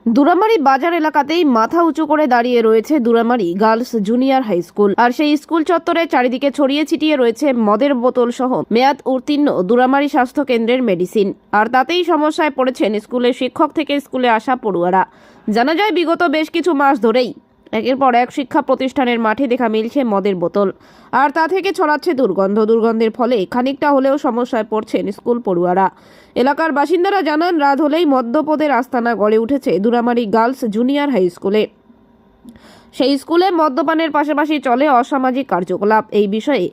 দুরামারি বাজার এলাকাতেই মাথা উঁচু করে দাঁড়িয়ে রয়েছে Duramari girls junior high school. আর সেই স্কুল চত্বরে চারিদিকে ছড়িয়ে ছিটিয়ে রয়েছে মদের বোতল সহ মেয়াদ উত্তীর্ণ দুরামারি স্বাস্থ্য কেন্দ্রের মেডিসিন। আর তাতেই সমস্যায় পড়েছেন স্কুলের শিক্ষক থেকে স্কুলে আসা পড়ুয়ারা। জানা যায় বিগত বেশ কিছু মাস ধরেই একের পর এক শিক্ষা প্রতিষ্ঠানের মাঠে দেখা মিলছে মদের বোতল, আর তা থেকে ছড়াচ্ছে দুর্গন্ধের ফলে খানিকটা হলেও সমস্যায় পড়ছেন স্কুল পড়ুয়ারা। এলাকার বাসিন্দারা জানান, রাত হলেই মদ্যপদের আস্তানা গড়ে উঠেছে দুরামারি গার্লস জুনিয়র হাই স্কুলে। সেই স্কুলে মদ্যপানের পাশাপাশি চলে অসামাজিক কার্যকলাপ। এই বিষয়ে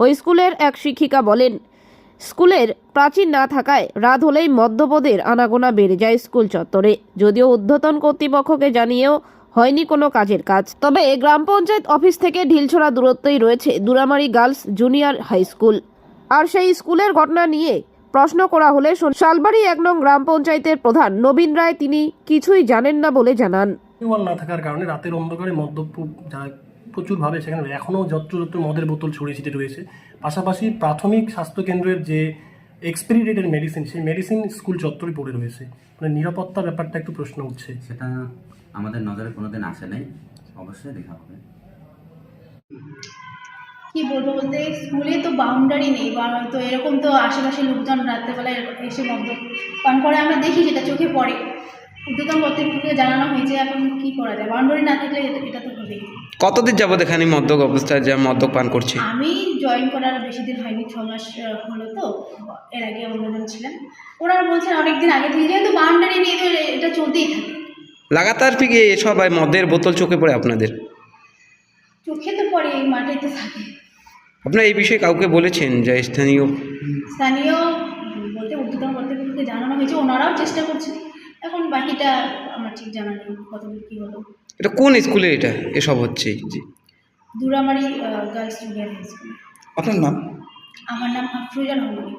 ওই স্কুলের এক শিক্ষিকা বলেন, স্কুলের প্রাচীর না থাকায় রাত হলেই মদ্যপদের আনাগোনা বেড়ে যায় স্কুল চত্বরে। যদিও ঊর্ধ্বতন কর্তৃপক্ষকে জানিয়েও হয়নি কোনো কাজের কাজ। তবে গ্রাম পঞ্চায়েত অফিস থেকে ঢিলছোড়া দূরত্বেই রয়েছে Duramari girls junior high school. আর সেই স্কুলের ঘটনা নিয়ে প্রশ্ন করা হলে শালবাড়ি ১ নং গ্রাম পঞ্চায়েতের প্রধান নবীন রায় তিনি কিছুই জানেন না বলে জানান। ওয়াল না থাকার কারণে রাতের অন্ধকারে মদ্যপ যারা প্রচুরভাবে সেখানে এখনও যত্র মদের বোতল ছড়িয়ে ছিটে রয়েছে। পাশাপাশি প্রাথমিক স্বাস্থ্যকেন্দ্রের যে এক্সপায়ারি ডেটের মেডিসিন, সেই মেডিসিন স্কুল চত্বরে পড়ে রয়েছে। মানে নিরাপত্তার ব্যাপারটা একটু প্রশ্ন উঠছে। সেটা আমাদের নজরে কোনোদিন আসে নাই, অবশ্যই দেখা হবে। কি বলবো বলতে, স্কুলে তো বাউন্ডারি নেই, তো এরকম তো আশেপাশে লোকজন রাত্রেবেলায় এসে মদ্যপান করে আমরা দেখি, যেটা চোখে পড়ে। ঊর্ধ্বতন কর্তৃপক্ষকে জানানো হয়েছে, এখন কি করা যায়? বাউন্ডারি না থাকলে এটা তো হবেই। কতদিন যাবত এখানে মদ্যপ অবস্থায় যা মদ্যপ পান করছে? আমি জয়েন করার বেশি দিন হয়নি, 6 মাস হলো। তো এর আগে অন্যজন ছিলেন, ওনারা বলছেন অনেকদিন আগে থেকে, যেহেতু বাউন্ডারি নিয়ে তো এটা চলতেই থাকে। লাগাতার থেকে এসব মদের বোতল চোখে পড়ে আপনাদের? চোখে তো পড়ে, এই মাঠে তো থাকে। আপনারা এই বিষয়ে কাউকে বলেছেন? যে স্থানীয় বলতে ঊর্ধ্বতন কর্তৃপক্ষকে জানানো হয়েছে, ওনারাও চেষ্টা করছে। এখন বাকিটা আমার ঠিক জানা নেই কতদূর কী হলো। এটা কোন স্কুলে এটা এসব হচ্ছে? জি, Duramari girls junior high school. আপনার নাম? আমার নাম আফরোজা রহমানী।